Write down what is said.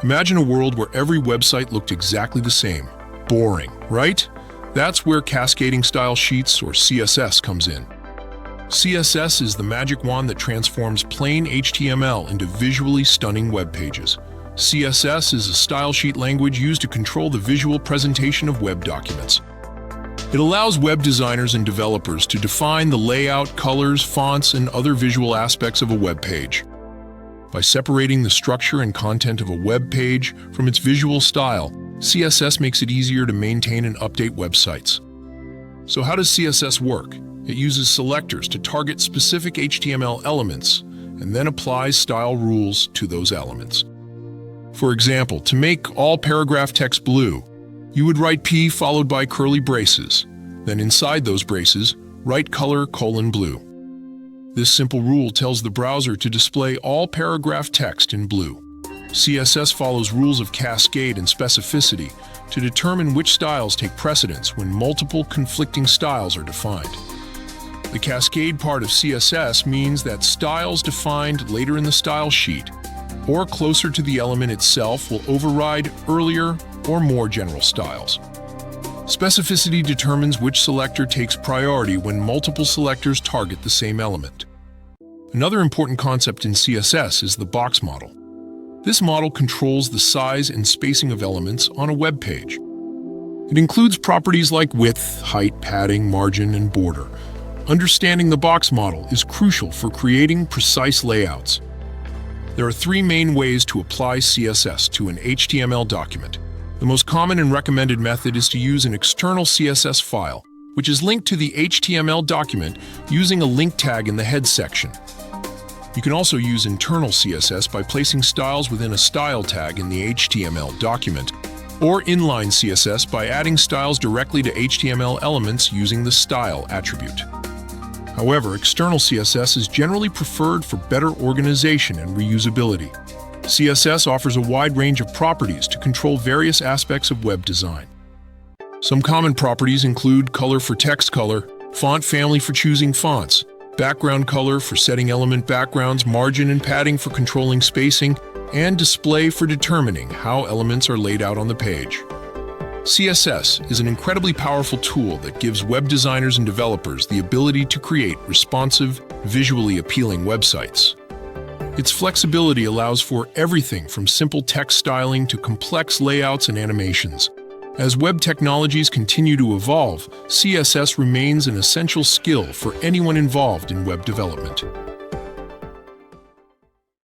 Imagine a world where every website looked exactly the same. Boring, right? That's where cascading style sheets, or CSS, comes in. CSS is the magic wand that transforms plain HTML into visually stunning web pages. CSS is a style sheet language used to control the visual presentation of web documents. It allows web designers and developers to define the layout, colors, fonts, and other visual aspects of a web page. By separating the structure and content of a web page from its visual style, CSS makes it easier to maintain and update websites. So how does CSS work? It uses selectors to target specific HTML elements and then applies style rules to those elements. For example, to make all paragraph text blue, you would write P followed by curly braces. Then inside those braces, write color :blue. This simple rule tells the browser to display all paragraph text in blue. CSS follows rules of cascade and specificity to determine which styles take precedence when multiple conflicting styles are defined. The cascade part of CSS means that styles defined later in the style sheet or closer to the element itself will override earlier or more general styles. Specificity determines which selector takes priority when multiple selectors target the same element. Another important concept in CSS is the box model. This model controls the size and spacing of elements on a web page. It includes properties like width, height, padding, margin, and border. Understanding the box model is crucial for creating precise layouts. There are three main ways to apply CSS to an HTML document. The most common and recommended method is to use an external CSS file, which is linked to the HTML document using a link tag in the head section. You can also use internal CSS by placing styles within a style tag in the HTML document, or inline CSS by adding styles directly to HTML elements using the style attribute. However, external CSS is generally preferred for better organization and reusability. CSS offers a wide range of properties to control various aspects of web design. Some common properties include color for text color, font family for choosing fonts, background color for setting element backgrounds, margin and padding for controlling spacing, and display for determining how elements are laid out on the page. CSS is an incredibly powerful tool that gives web designers and developers the ability to create responsive, visually appealing websites. Its flexibility allows for everything from simple text styling to complex layouts and animations. As web technologies continue to evolve, CSS remains an essential skill for anyone involved in web development.